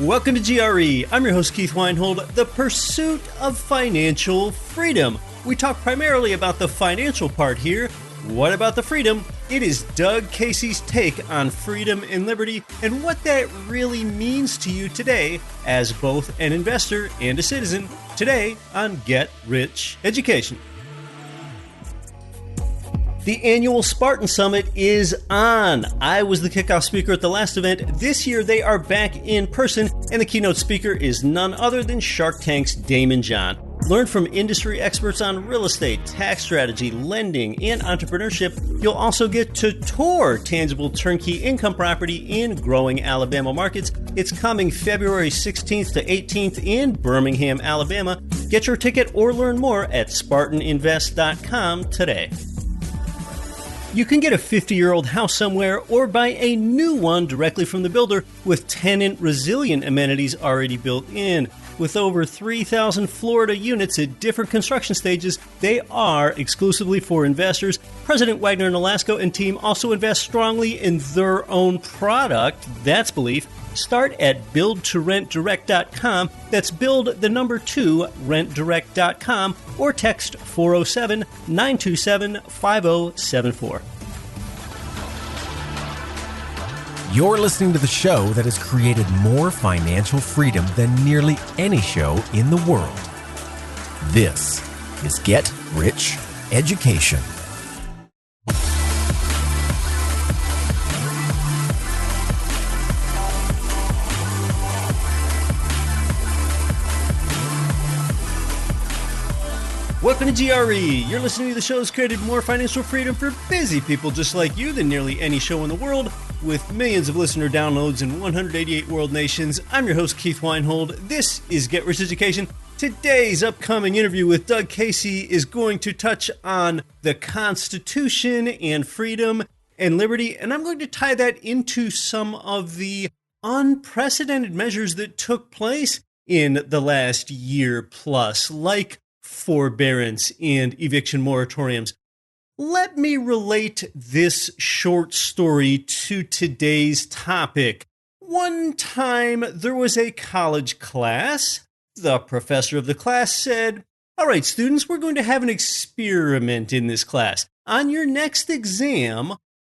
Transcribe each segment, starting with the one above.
Welcome to GRE. I'm your host, Keith Weinhold, the pursuit of financial freedom. We talk primarily about the financial part here. What about the freedom? It is Doug Casey's take on freedom and liberty and what that really means to you today as both an investor and a citizen. Today on Get Rich Education. The annual Spartan Summit is on. I was the kickoff speaker at the last event. This year they are back in person, and the keynote speaker is none other than Shark Tank's Daymond John. Learn from industry experts on real estate, tax strategy, lending, and entrepreneurship. You'll also get to tour tangible turnkey income property in growing Alabama markets. It's coming February 16th to 18th in Birmingham, Alabama. Get your ticket or learn more at SpartanInvest.com today. You can get a 50-year-old house somewhere or buy a new one directly from the builder with tenant-resilient amenities already built in. With over 3,000 Florida units at different construction stages, they are exclusively for investors. President Wagner and Alaska and team also invest strongly in their own product. That's belief. Start at buildtorentdirect.com. That's build 2 rentdirect.com or text 407-927-5074. You're listening to the show that has created more financial freedom than nearly any show in the world. This is Get Rich Education. Welcome to GRE. You're listening to the show that's created more financial freedom for busy people just like you than nearly any show in the world. With millions of listener downloads in 188 world nations, I'm your host, Keith Weinhold. This is Get Rich Education. Today's upcoming interview with Doug Casey is going to touch on the Constitution and freedom and liberty, and I'm going to tie that into some of the unprecedented measures that took place in the last year plus, like forbearance and eviction moratoriums. Let me relate this short story to today's topic. One time there was a college class. The professor of the class said, "All right, students, we're going to have an experiment in this class. On your next exam,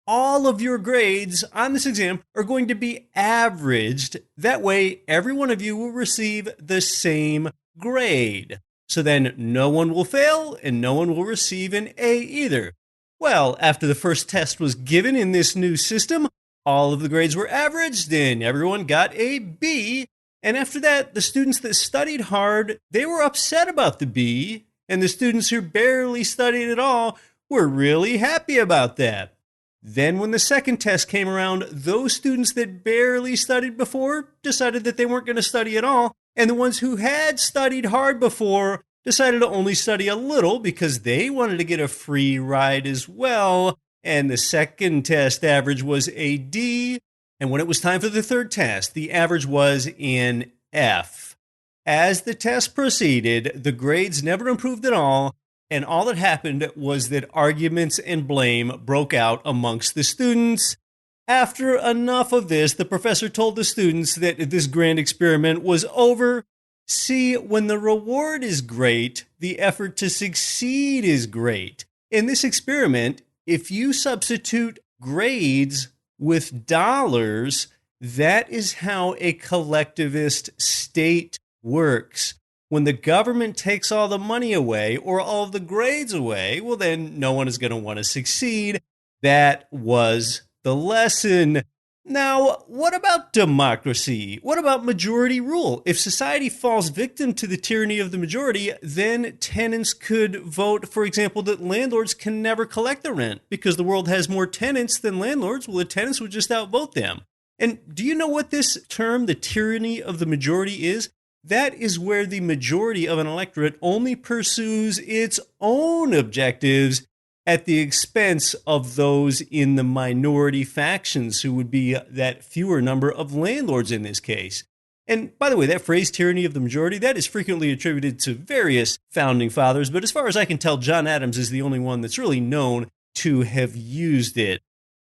all of your grades on this exam are going to be averaged. That way, every one of you will receive the same grade. So then no one will fail and no one will receive an A either." Well, after the first test was given in this new system, all of the grades were averaged and everyone got a B. And after that, the students that studied hard, they were upset about the B. And the students who barely studied at all were really happy about that. Then when the second test came around, those students that barely studied before decided that they weren't going to study at all. And the ones who had studied hard before decided to only study a little because they wanted to get a free ride as well. And the second test average was a D. And when it was time for the third test, the average was an F. As the test proceeded, the grades never improved at all. And all that happened was that arguments and blame broke out amongst the students. After enough of this, the professor told the students that this grand experiment was over. See, when the reward is great, the effort to succeed is great. In this experiment, if you substitute grades with dollars, that is how a collectivist state works. When the government takes all the money away or all of the grades away, well, then no one is going to want to succeed. That was the lesson. Now, what about democracy? What about majority rule? If society falls victim to the tyranny of the majority, then tenants could vote, for example, that landlords can never collect the rent because the world has more tenants than landlords. Well, the tenants would just outvote them. And do you know what this term, the tyranny of the majority, is? That is where the majority of an electorate only pursues its own objectives at the expense of those in the minority factions, who would be that fewer number of landlords in this case. And by the way, that phrase, tyranny of the majority, that is frequently attributed to various founding fathers, but as far as I can tell, John Adams is the only one that's really known to have used it.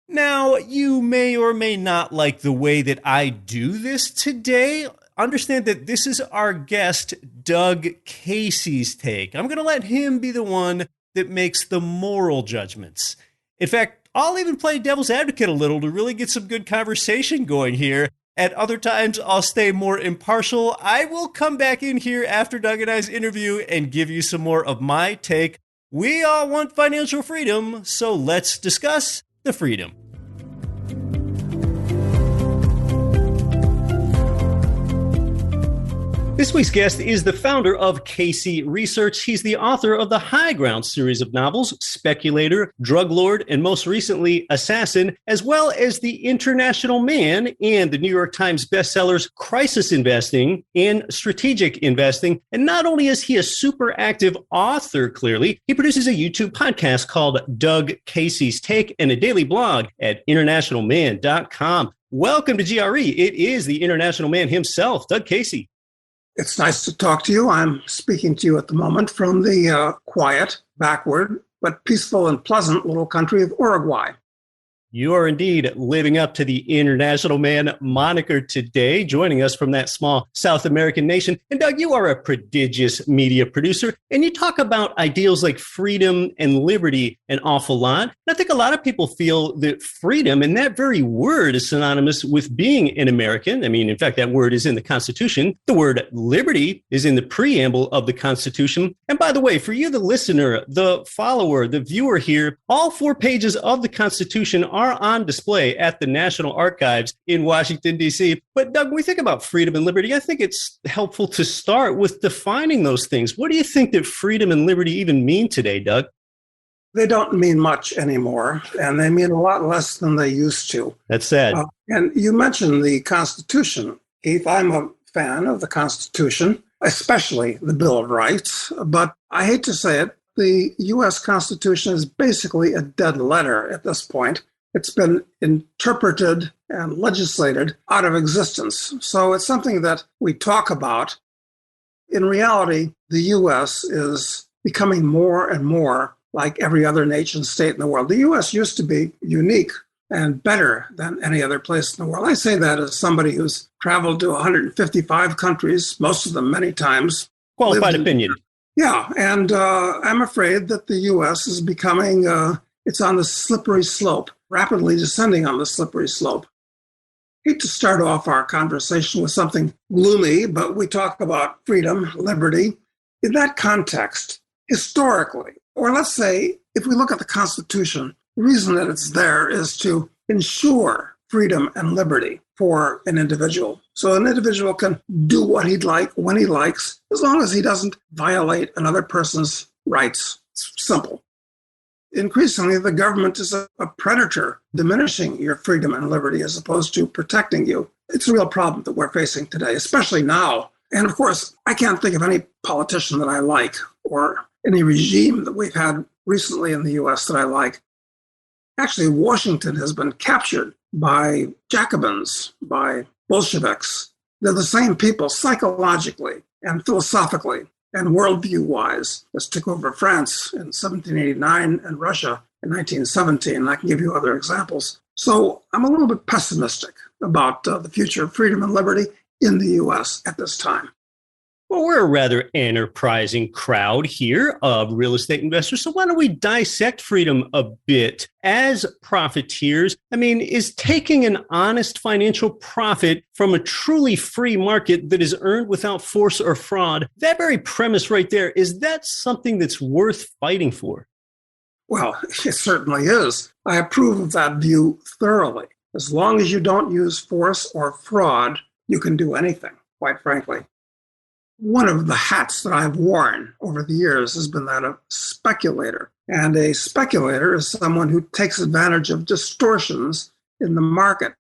Now, you may or may not like the way that I do this today. understand that this is our guest, Doug Casey's take. I'm going to let him be the one that makes the moral judgments. In fact, I'll even play devil's advocate a little to really get some good conversation going here. At other times, I'll stay more impartial. I will come back in here after Doug and I's interview and give you some more of my take. We all want financial freedom, so let's discuss the freedom. This week's guest is the founder of Casey Research. He's the author of the High Ground series of novels, Speculator, Drug Lord, and most recently, Assassin, as well as The International Man and the New York Times bestsellers Crisis Investing and Strategic Investing. And not only is he a super active author, clearly, he produces a YouTube podcast called Doug Casey's Take and a daily blog at internationalman.com. Welcome to GRE. It is the International Man himself, Doug Casey. It's nice to talk to you. I'm speaking to you at the moment from the quiet, backward, but peaceful and pleasant little country of Uruguay. You are indeed living up to the International Man moniker today, joining us from that small South American nation. And Doug, you are a prodigious media producer, and you talk about ideals like freedom and liberty an awful lot. And I think a lot of people feel that freedom, and that very word, is synonymous with being an American. I mean, in fact, that word is in the Constitution. The word liberty is in the preamble of the Constitution. And by the way, for you, the listener, the follower, the viewer here, all 4 pages of the Constitution are on display at the National Archives in Washington, D.C. But Doug, when we think about freedom and liberty, I think it's helpful to start with defining those things. What do you think that freedom and liberty even mean today, Doug? They don't mean much anymore, and they mean a lot less than they used to. That's sad. And you mentioned the Constitution, Keith. I'm a fan of the Constitution, especially the Bill of Rights. But I hate to say it, the U.S. Constitution is basically a dead letter at this point. It's been interpreted and legislated out of existence. So it's something that we talk about. In reality, the U.S. is becoming more and more like every other nation state in the world. The U.S. used to be unique and better than any other place in the world. I say that as somebody who's traveled to 155 countries, most of them many times. Qualified opinion. Yeah, and I'm afraid that the U.S. is becoming, it's on the slippery slope, rapidly descending on the slippery slope. I hate to start off our conversation with something gloomy, but we talk about freedom, liberty. In that context, historically, or let's say, if we look at the Constitution, the reason that it's there is to ensure freedom and liberty for an individual. So an individual can do what he'd like, when he likes, as long as he doesn't violate another person's rights. It's simple. Increasingly, the government is a predator, diminishing your freedom and liberty as opposed to protecting you. It's a real problem that we're facing today, especially now. And of course, I can't think of any politician that I like or any regime that we've had recently in the U.S. that I like. Actually, Washington has been captured by Jacobins, by Bolsheviks. They're the same people psychologically and philosophically and worldview-wise as took over France in 1789 and Russia in 1917. And I can give you other examples. So I'm a little bit pessimistic about the future of freedom and liberty in the U.S. at this time. Well, we're a rather enterprising crowd here of real estate investors. So why don't we dissect freedom a bit? As profiteers, I mean, is taking an honest financial profit from a truly free market that is earned without force or fraud, that very premise right there, is that something that's worth fighting for? Well, it certainly is. I approve of that view thoroughly. As long as you don't use force or fraud, you can do anything, quite frankly. One of the hats that I've worn over the years has been that of speculator. And a speculator is someone who takes advantage of distortions in the market.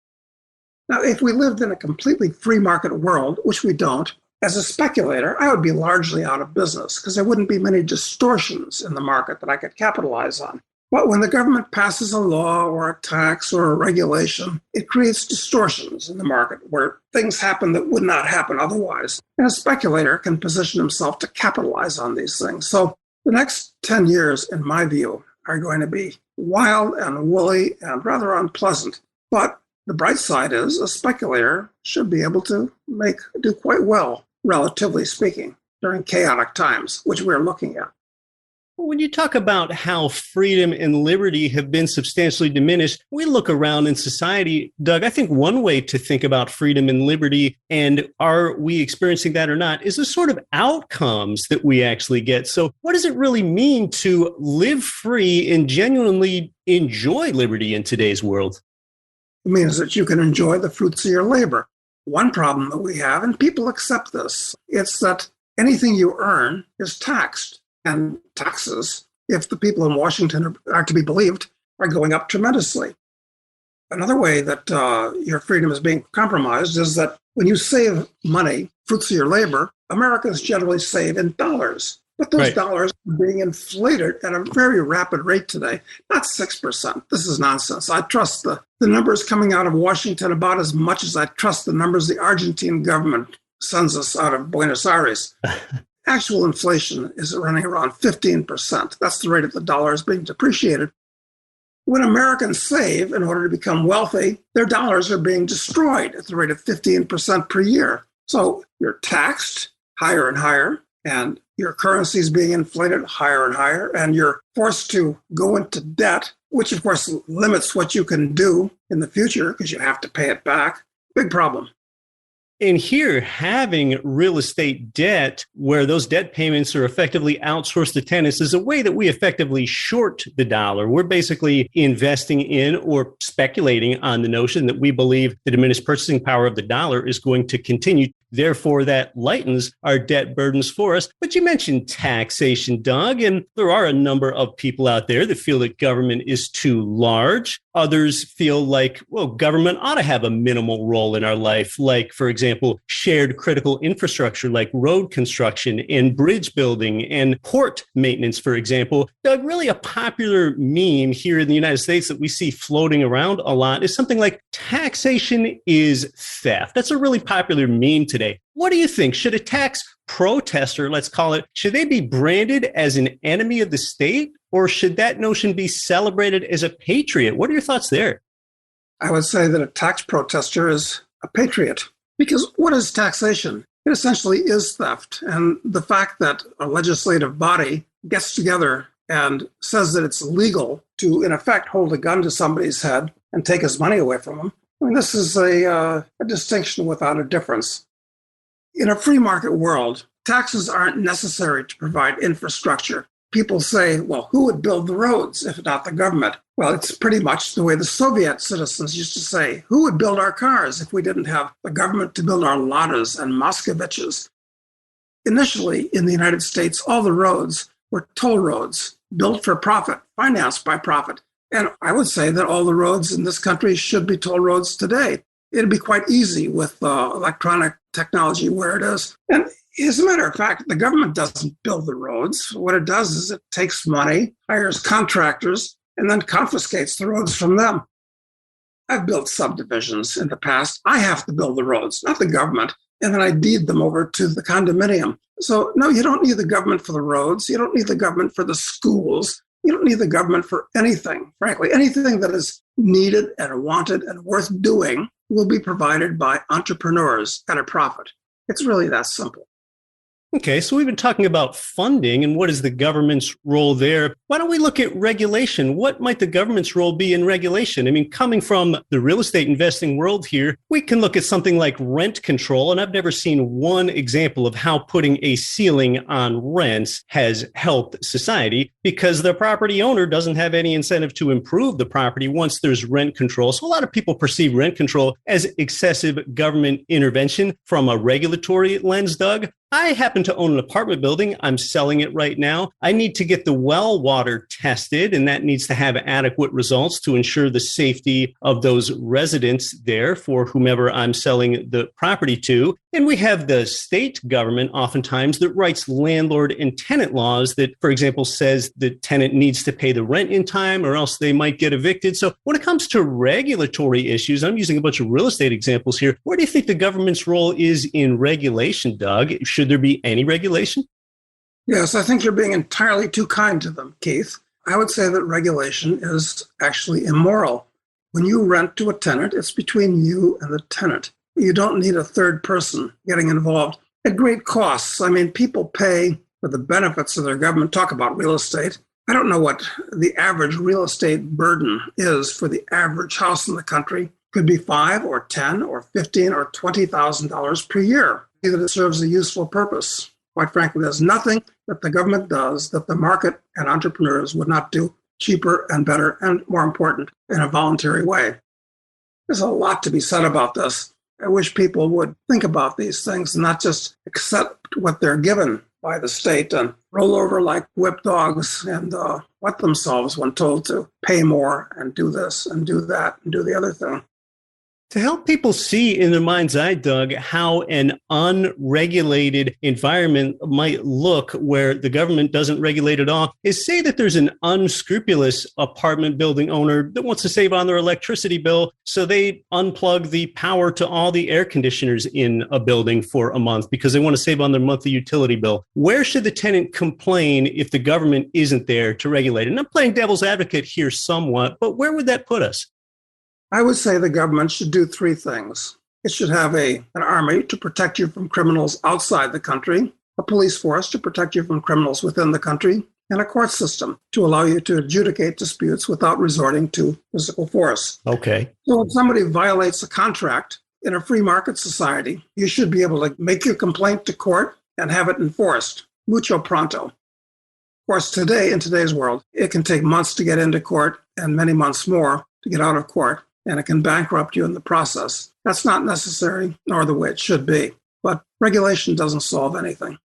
Now, if we lived in a completely free market world, which we don't, as a speculator, I would be largely out of business because there wouldn't be many distortions in the market that I could capitalize on. But when the government passes a law or a tax or a regulation, it creates distortions in the market where things happen that would not happen otherwise. And a speculator can position himself to capitalize on these things. So the next 10 years, in my view, are going to be wild and woolly and rather unpleasant. But the bright side is a speculator should be able to do quite well, relatively speaking, during chaotic times, which we're looking at. When you talk about how freedom and liberty have been substantially diminished, we look around in society, Doug, I think one way to think about freedom and liberty, and are we experiencing that or not, is the sort of outcomes that we actually get. So what does it really mean to live free and genuinely enjoy liberty in today's world? It means that you can enjoy the fruits of your labor. One problem that we have, and people accept this, it's that anything you earn is taxed. And taxes, if the people in Washington are to be believed, are going up tremendously. Another way that your freedom is being compromised is that when you save money, fruits of your labor, Americans generally save in dollars. But those dollars are being inflated at a very rapid rate today, not 6%. This is nonsense. I trust the numbers coming out of Washington about as much as I trust the numbers the Argentine government sends us out of Buenos Aires. Actual inflation is running around 15%. That's the rate of the dollar is being depreciated. When Americans save in order to become wealthy, their dollars are being destroyed at the rate of 15% per year. So you're taxed higher and higher, and your currency is being inflated higher and higher, and you're forced to go into debt, which of course limits what you can do in the future because you have to pay it back. Big problem. And here, having real estate debt where those debt payments are effectively outsourced to tenants is a way that we effectively short the dollar. We're basically investing in or speculating on the notion that we believe the diminished purchasing power of the dollar is going to continue. Therefore, that lightens our debt burdens for us. But you mentioned taxation, Doug, and there are a number of people out there that feel that government is too large. Others feel like, well, government ought to have a minimal role in our life, like, for example, shared critical infrastructure like road construction and bridge building and port maintenance, for example. Doug, really a popular meme here in the United States that we see floating around a lot is something like taxation is theft. That's a really popular meme today. What do you think? Should a tax protester, let's call it, should they be branded as an enemy of the state, or should that notion be celebrated as a patriot? What are your thoughts there? I would say that a tax protester is a patriot, because what is taxation? It essentially is theft. And the fact that a legislative body gets together and says that it's legal to, in effect, hold a gun to somebody's head and take his money away from him, I mean, this is a distinction without a difference. In a free market world, taxes aren't necessary to provide infrastructure. People say, well, who would build the roads if not the government? Well, it's pretty much the way the Soviet citizens used to say, who would build our cars if we didn't have the government to build our Ladas and Moskoviches? Initially, in the United States, all the roads were toll roads, built for profit, financed by profit. And I would say that all the roads in this country should be toll roads today. It'd be quite easy with electronic technology where it is. And as a matter of fact, the government doesn't build the roads. What it does is it takes money, hires contractors, and then confiscates the roads from them. I've built subdivisions in the past. I have to build the roads, not the government. And then I deed them over to the condominium. So no, you don't need the government for the roads. You don't need the government for the schools. You don't need the government for anything, frankly. Anything that is needed and wanted and worth doing will be provided by entrepreneurs at a profit. It's really that simple. Okay, so we've been talking about funding and what is the government's role there. Why don't we look at regulation? What might the government's role be in regulation? I mean, coming from the real estate investing world here, we can look at something like rent control, and I've never seen one example of how putting a ceiling on rents has helped society because the property owner doesn't have any incentive to improve the property once there's rent control. So a lot of people perceive rent control as excessive government intervention from a regulatory lens, Doug. I happen to own an apartment building. I'm selling it right now. I need to get the well water tested, and that needs to have adequate results to ensure the safety of those residents there for whomever I'm selling the property to. And we have the state government oftentimes that writes landlord and tenant laws that, for example, says the tenant needs to pay the rent in time or else they might get evicted. So when it comes to regulatory issues, I'm using a bunch of real estate examples here. Where do you think the government's role is in regulation, Doug? Should there be any regulation? Yes, I think you're being entirely too kind to them, Keith. I would say that regulation is actually immoral. When you rent to a tenant, it's between you and the tenant. You don't need a third person getting involved at great costs. I mean, people pay for the benefits of their government. Talk about real estate. I don't know what the average real estate burden is for the average house in the country. Could be $5 or $10 or $15 or $20,000 per year. Either it serves a useful purpose. Quite frankly, there's nothing that the government does that the market and entrepreneurs would not do cheaper and better and, more important, in a voluntary way. There's a lot to be said about this. I wish people would think about these things and not just accept what they're given by the state and roll over like whipped dogs and wet themselves when told to pay more and do this and do that and do the other thing. To help people see in their mind's eye, Doug, how an unregulated environment might look where the government doesn't regulate at all, is say that there's an unscrupulous apartment building owner that wants to save on their electricity bill, so they unplug the power to all the air conditioners in a building for a month because they want to save on their monthly utility bill. Where should the tenant complain if the government isn't there to regulate it? And I'm playing devil's advocate here somewhat, but where would that put us? I would say the government should do three things. It should have an army to protect you from criminals outside the country, a police force to protect you from criminals within the country, and a court system to allow you to adjudicate disputes without resorting to physical force. Okay. So if somebody violates a contract in a free market society, you should be able to make your complaint to court and have it enforced. Mucho pronto. Of course, today, in today's world, it can take months to get into court and many months more to get out of court, and it can bankrupt you in the process. That's not necessary, nor the way it should be. But regulation doesn't solve anything.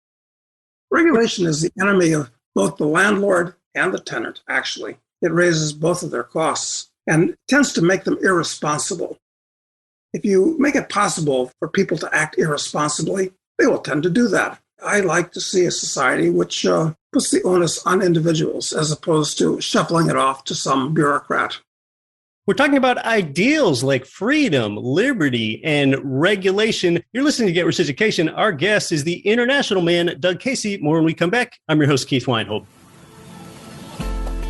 Regulation is the enemy of both the landlord and the tenant, actually. It raises both of their costs and tends to make them irresponsible. If you make it possible for people to act irresponsibly, they will tend to do that. I like to see a society which puts the onus on individuals as opposed to shuffling it off to some bureaucrat. We're talking about ideals like freedom, liberty, and regulation. You're listening to Get Rich Education. Our guest is the international man, Doug Casey. More when we come back. I'm your host, Keith Weinhold.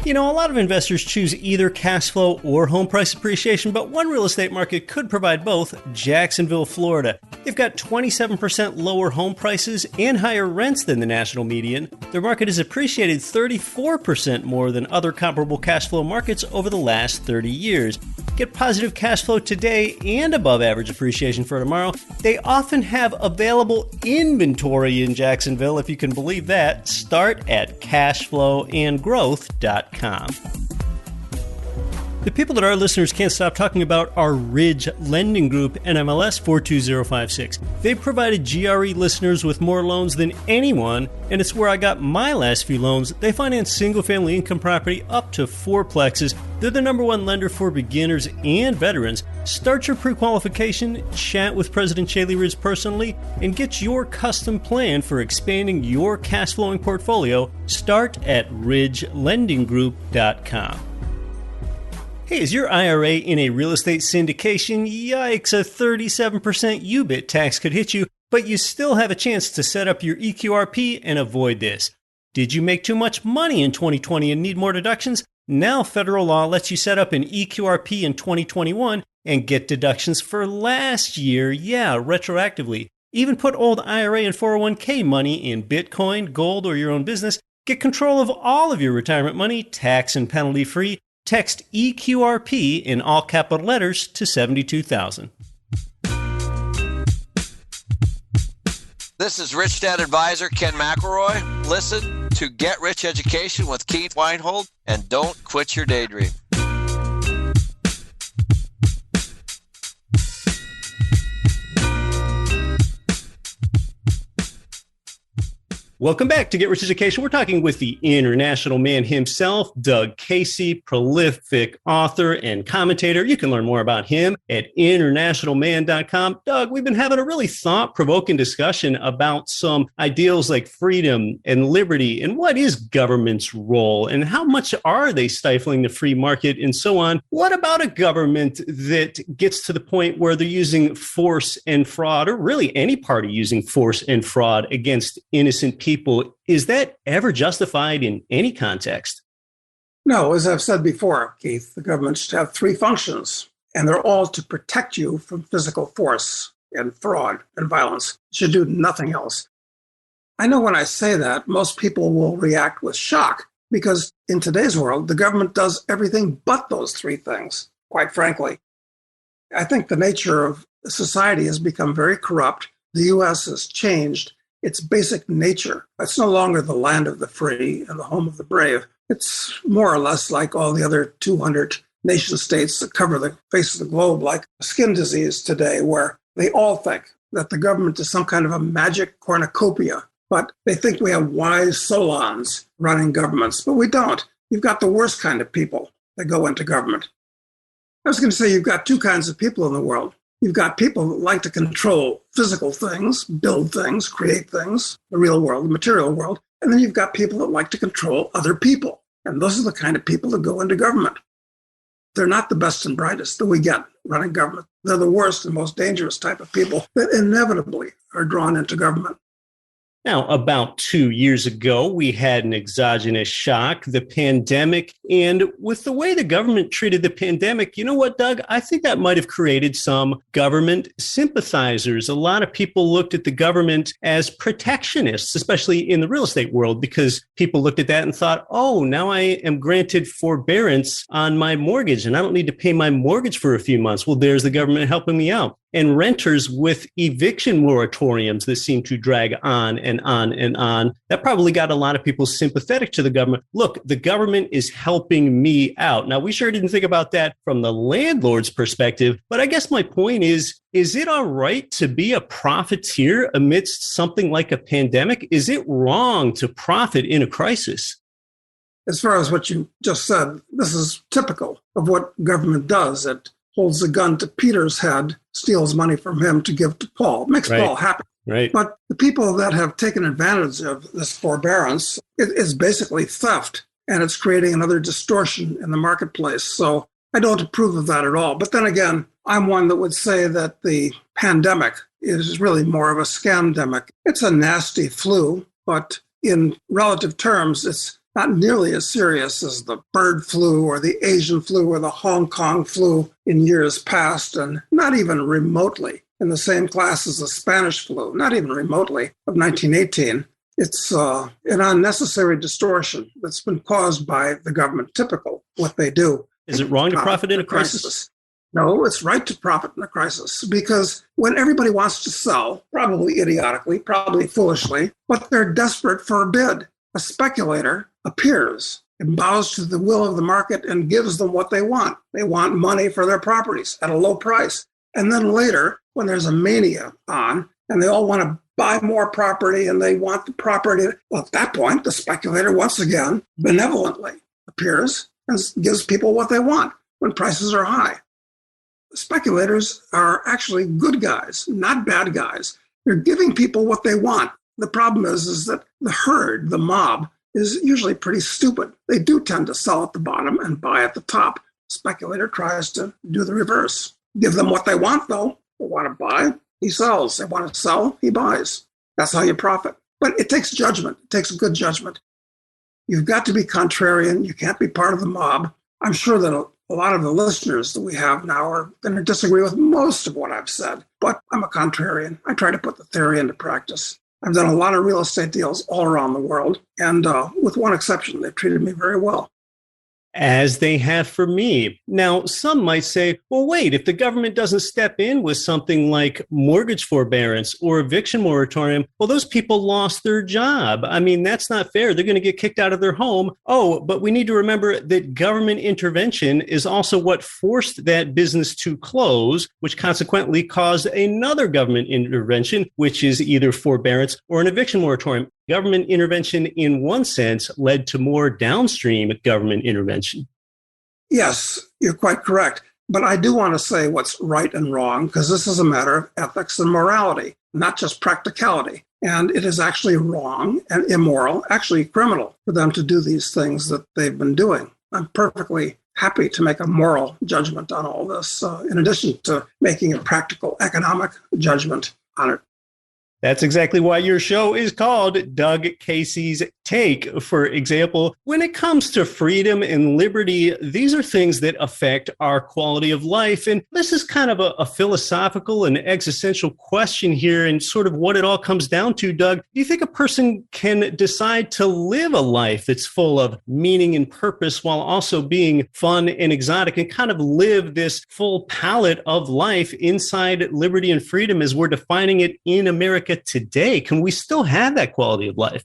You know, a lot of investors choose either cash flow or home price appreciation, but one real estate market could provide both: Jacksonville, Florida. They've got 27% lower home prices and higher rents than the national median. Their market has appreciated 34% more than other comparable cash flow markets over the last 30 years. Get positive cash flow today and above average appreciation for tomorrow. They often have available inventory in Jacksonville, if you can believe that. Start at cashflowandgrowth.com. The people that our listeners can't stop talking about are Ridge Lending Group, NMLS 42056. They've provided GRE listeners with more loans than anyone, and it's where I got my last few loans. They finance single-family income property up to fourplexes. They're the number one lender for beginners and veterans. Start your pre-qualification, chat with President Chaley Ridge personally, and get your custom plan for expanding your cash-flowing portfolio. Start at ridgelendinggroup.com. Hey, is your IRA in a real estate syndication? Yikes, a 37% UBIT tax could hit you, but you still have a chance to set up your eQRP and avoid this. Did you make too much money in 2020 and need more deductions? Now federal law lets you set up an eQRP in 2021 and get deductions for last year, retroactively. Even put old IRA and 401k money in Bitcoin, gold, or your own business. Get control of all of your retirement money, tax and penalty free. Text eQRP in all capital letters to 72,000. This is Rich Dad Advisor Ken McElroy. Listen to Get Rich Education with Keith Weinhold and don't quit your daydream. Welcome back to Get Rich Education. We're talking with the international man himself, Doug Casey, prolific author and commentator. You can learn more about him at internationalman.com. Doug, we've been having a really thought-provoking discussion about some ideals like freedom and liberty and what is government's role and how much are they stifling the free market and so on. What about a government that gets to the point where they're using force and fraud, or really any party using force and fraud against innocent people? Is that ever justified in any context? No, as I've said before, Keith, the government should have three functions, and they're all to protect you from physical force. and fraud and violence. It should do nothing else. I know when I say that, most people will react with shock because in today's world, the government does everything but those three things, quite frankly. I think the nature of society has become very corrupt. The U.S. has changed its basic nature. It's no longer the land of the free and the home of the brave. It's more or less like all the other 200 nation states that cover the face of the globe, like skin disease today, where they all think that the government is some kind of a magic cornucopia. But they think we have wise Solons running governments, but we don't. You've got the worst kind of people that go into government. I was going to say you've got two kinds of people in the world. You've got people that like to control physical things, build things, create things, the real world, the material world. And then you've got people that like to control other people. And those are the kind of people that go into government. They're not the best and brightest that we get running government. They're the worst and most dangerous type of people that inevitably are drawn into government. Now, about 2 years ago, we had an exogenous shock, the pandemic. And with the way the government treated the pandemic, you know what, Doug? I think that might have created some government sympathizers. A lot of people looked at the government as protectionists, especially in the real estate world, because people looked at that and thought, oh, now I am granted forbearance on my mortgage and I don't need to pay my mortgage for a few months. Well, there's the government helping me out. And renters with eviction moratoriums that seem to drag on and on and on. That probably got a lot of people sympathetic to the government. Look, the government is helping me out. Now, we sure didn't think about that from the landlord's perspective, but I guess my point is it all right to be a profiteer amidst something like a pandemic? Is it wrong to profit in a crisis? As far as what you just said, this is typical of what government does. It holds a gun to Peter's head, steals money from him to give to Paul. Makes Paul happy. Right. But the people that have taken advantage of this forbearance, it is basically theft, and it's creating another distortion in the marketplace. So I don't approve of that at all. But then again, I'm one that would say that the pandemic is really more of a scamdemic. It's a nasty flu, but in relative terms, it's not nearly as serious as the bird flu or the Asian flu or the Hong Kong flu in years past, and not even remotely in the same class as the Spanish flu, not even remotely, of 1918. It's an unnecessary distortion that's been caused by the government, typical what they do. Is it wrong to profit in a crisis? No, it's right to profit in a crisis, because when everybody wants to sell, probably idiotically, probably foolishly, but they're desperate for a bid, a speculator appears and bows to the will of the market and gives them what they want. They want money for their properties at a low price. And then later, when there's a mania on and they all want to buy more property and they want the property, well, at that point, the speculator once again benevolently appears and gives people what they want when prices are high. Speculators are actually good guys, not bad guys. They're giving people what they want. The problem is that the herd, the mob, is usually pretty stupid. They do tend to sell at the bottom and buy at the top. Speculator tries to do the reverse. Give them what they want, though. They want to buy, he sells. They want to sell, he buys. That's how you profit. But it takes judgment. It takes good judgment. You've got to be contrarian. You can't be part of the mob. I'm sure that a lot of the listeners that we have now are going to disagree with most of what I've said. But I'm a contrarian. I try to put the theory into practice. I've done a lot of real estate deals all around the world. And with one exception, they've treated me very well. As they have for me. Now, some might say, well, wait, if the government doesn't step in with something like mortgage forbearance or eviction moratorium, well, those people lost their job. I mean, that's not fair. They're going to get kicked out of their home. Oh, but we need to remember that government intervention is also what forced that business to close, which consequently caused another government intervention, which is either forbearance or an eviction moratorium. Government intervention, in one sense, led to more downstream government intervention. Yes, you're quite correct. But I do want to say what's right and wrong, because this is a matter of ethics and morality, not just practicality. And it is actually wrong and immoral, actually criminal, for them to do these things that they've been doing. I'm perfectly happy to make a moral judgment on all this, in addition to making a practical economic judgment on it. That's exactly why your show is called Doug Casey's take, for example, when it comes to freedom and liberty, these are things that affect our quality of life. And this is kind of a philosophical and existential question here, and sort of what it all comes down to, Doug. Do you think a person can decide to live a life that's full of meaning and purpose while also being fun and exotic, and kind of live this full palette of life inside liberty and freedom as we're defining it in America today? Can we still have that quality of life?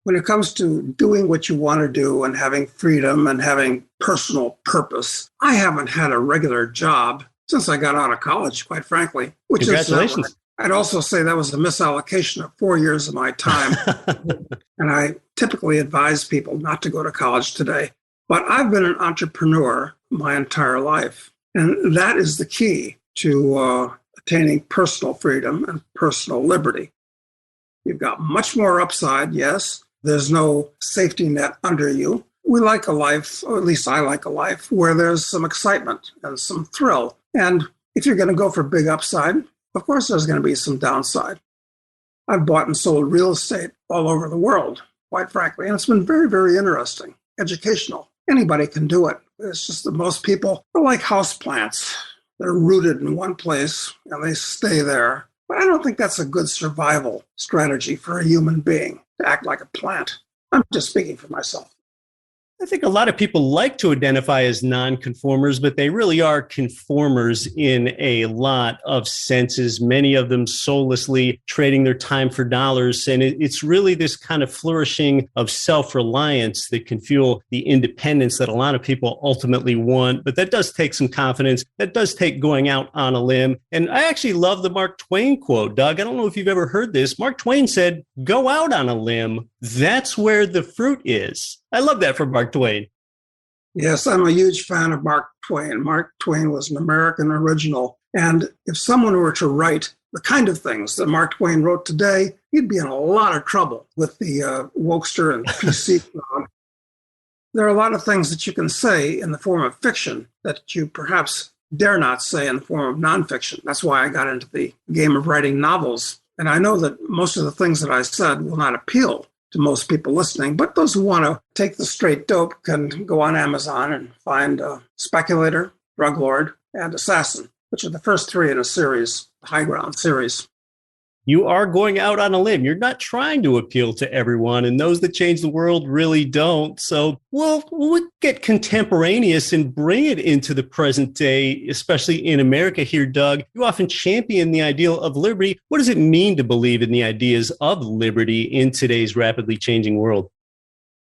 When it comes to doing what you want to do and having freedom and having personal purpose, I haven't had a regular job since I got out of college, quite frankly. Congratulations. I'd also say that was a misallocation of 4 years of my time. And I typically advise people not to go to college today. But I've been an entrepreneur my entire life. And that is the key to attaining personal freedom and personal liberty. You've got much more upside, yes. There's no safety net under you. We like a life, or at least I like a life, where there's some excitement and some thrill. And if you're going to go for big upside, of course there's going to be some downside. I've bought and sold real estate all over the world, quite frankly, and it's been very, very interesting, educational. Anybody can do it. It's just that most people are like houseplants. They're rooted in one place and they stay there. But I don't think that's a good survival strategy for a human being, to act like a plant. I'm just speaking for myself. I think a lot of people like to identify as nonconformers, but they really are conformers in a lot of senses, many of them soullessly trading their time for dollars. And it's really this kind of flourishing of self-reliance that can fuel the independence that a lot of people ultimately want. But that does take some confidence. That does take going out on a limb. And I actually love the Mark Twain quote, Doug. I don't know if you've ever heard this. Mark Twain said, "Go out on a limb. That's where the fruit is." I love that from Mark Twain. Yes, I'm a huge fan of Mark Twain. Mark Twain was an American original. And if someone were to write the kind of things that Mark Twain wrote today, he'd be in a lot of trouble with the wokester and PC crowd. There are a lot of things that you can say in the form of fiction that you perhaps dare not say in the form of nonfiction. That's why I got into the game of writing novels. And I know that most of the things that I said will not appeal to most people listening, but those who want to take the straight dope can go on Amazon and find Speculator, Drug Lord, and Assassin, which are the first three in a series, the High Ground series. You are going out on a limb. You're not trying to appeal to everyone, and those that change the world really don't. So we'll get contemporaneous and bring it into the present day, especially in America here, Doug. You often champion the ideal of liberty. What does it mean to believe in the ideas of liberty in today's rapidly changing world?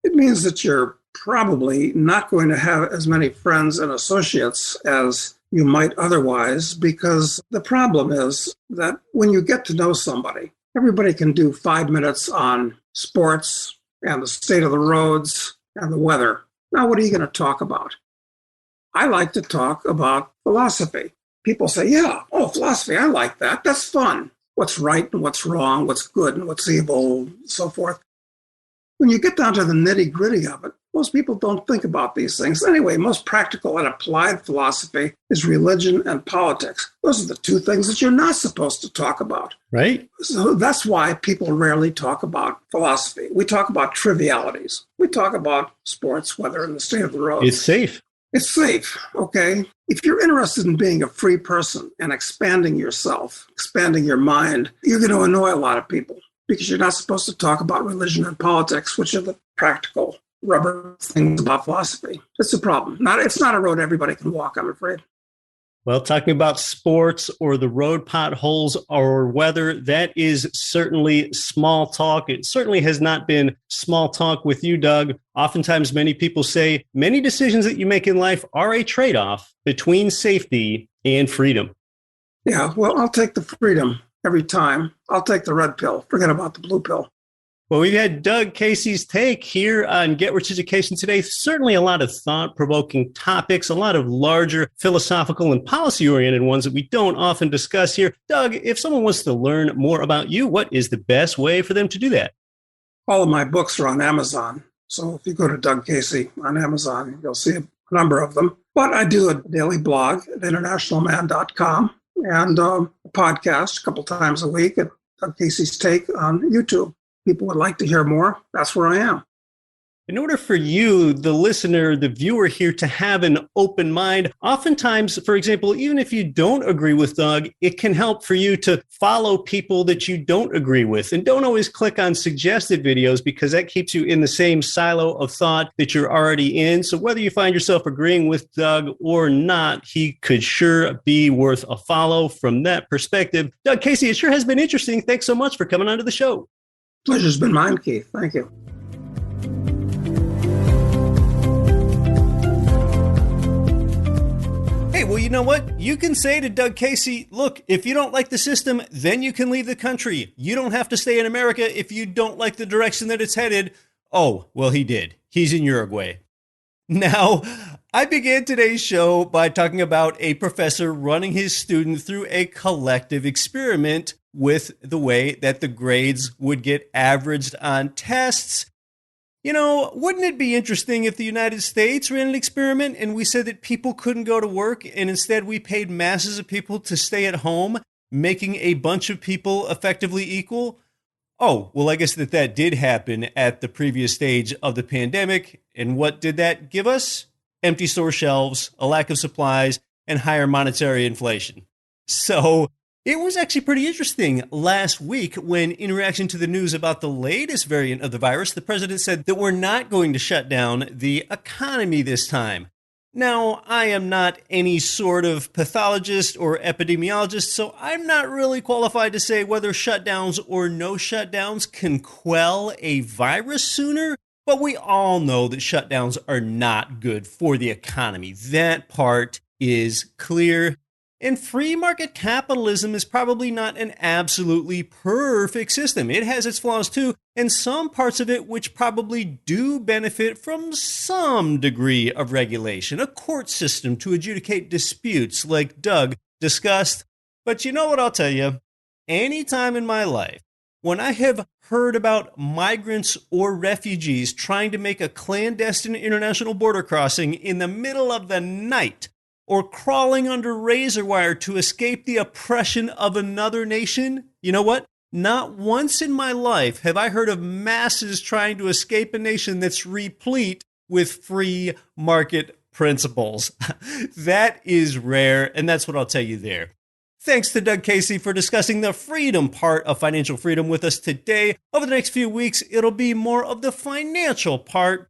It means that you're probably not going to have as many friends and associates as you might otherwise, because the problem is that when you get to know somebody, everybody can do 5 minutes on sports and the state of the roads and the weather. Now, what are you going to talk about? I like to talk about philosophy. People say, philosophy, I like that. That's fun. What's right and what's wrong, what's good and what's evil, so forth. When you get down to the nitty-gritty of it, most people don't think about these things. Anyway, most practical and applied philosophy is religion and politics. Those are the two things that you're not supposed to talk about. Right. So that's why people rarely talk about philosophy. We talk about trivialities. We talk about sports, weather, and the state of the road. It's safe. It's safe, okay? If you're interested in being a free person and expanding yourself, expanding your mind, you're going to annoy a lot of people because you're not supposed to talk about religion and politics, which are the practical rubber things about philosophy. It's a problem. It's not a road everybody can walk, I'm afraid. Well, talking about sports or the road potholes or weather, that is certainly small talk. It certainly has not been small talk with you, Doug. Oftentimes, many people say many decisions that you make in life are a trade-off between safety and freedom. Yeah, well, I'll take the freedom every time. I'll take the red pill. Forget about the blue pill. Well, we've had Doug Casey's take here on Get Rich Education today. Certainly a lot of thought-provoking topics, a lot of larger philosophical and policy-oriented ones that we don't often discuss here. Doug, if someone wants to learn more about you, what is the best way for them to do that? All of my books are on Amazon. So if you go to Doug Casey on Amazon, you'll see a number of them. But I do a daily blog at internationalman.com and a podcast a couple times a week at Doug Casey's Take on YouTube. people would like to hear more, that's where I am. In order for you, the listener, the viewer here, to have an open mind, oftentimes, for example, even if you don't agree with Doug, it can help for you to follow people that you don't agree with. And don't always click on suggested videos, because that keeps you in the same silo of thought that you're already in. So whether you find yourself agreeing with Doug or not, he could sure be worth a follow from that perspective. Doug Casey, it sure has been interesting. Thanks so much for coming onto the show. Pleasure's been mine, Keith. Thank you. Hey, well, you know what? You can say to Doug Casey, look, if you don't like the system, then you can leave the country. You don't have to stay in America if you don't like the direction that it's headed. Oh, well, he did. He's in Uruguay. Now, I began today's show by talking about a professor running his student through a collective experiment with the way that the grades would get averaged on tests. You know, wouldn't it be interesting if the United States ran an experiment and we said that people couldn't go to work and instead we paid masses of people to stay at home, making a bunch of people effectively equal? Oh, well, I guess that did happen at the previous stage of the pandemic. And what did that give us? Empty store shelves, a lack of supplies, and higher monetary inflation. So it was actually pretty interesting last week when, in reaction to the news about the latest variant of the virus, the president said that we're not going to shut down the economy this time. Now, I am not any sort of pathologist or epidemiologist, so I'm not really qualified to say whether shutdowns or no shutdowns can quell a virus sooner, but we all know that shutdowns are not good for the economy. That part is clear. And free market capitalism is probably not an absolutely perfect system. It has its flaws too, and some parts of it which probably do benefit from some degree of regulation, a court system to adjudicate disputes like Doug discussed. But you know what I'll tell you? Anytime in my life when I have heard about migrants or refugees trying to make a clandestine international border crossing in the middle of the night, or crawling under razor wire to escape the oppression of another nation, you know what? Not once in my life have I heard of masses trying to escape a nation that's replete with free market principles. That is rare, and that's what I'll tell you there. Thanks to Doug Casey for discussing the freedom part of financial freedom with us today. Over the next few weeks, it'll be more of the financial part.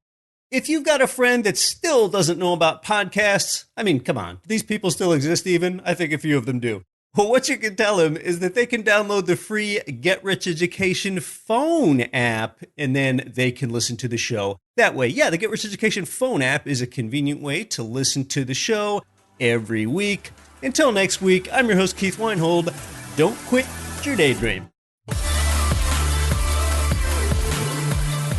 If you've got a friend that still doesn't know about podcasts, I mean, come on, do these people still exist even? I think a few of them do. Well, what you can tell them is that they can download the free Get Rich Education phone app, and then they can listen to the show that way. Yeah, the Get Rich Education phone app is a convenient way to listen to the show every week. Until next week, I'm your host, Keith Weinhold. Don't quit your daydream.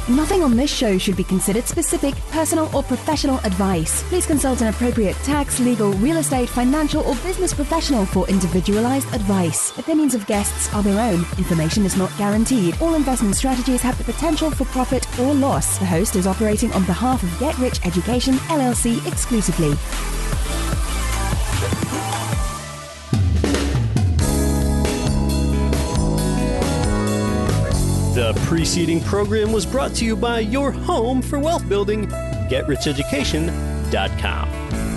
Nothing on this show should be considered specific, personal, or professional advice. Please consult an appropriate tax, legal, real estate, financial, or business professional for individualized advice. Opinions of guests are their own. Information is not guaranteed. All investment strategies have the potential for profit or loss. The host is operating on behalf of Get Rich Education, LLC exclusively. The preceding program was brought to you by your home for wealth building, GetRichEducation.com.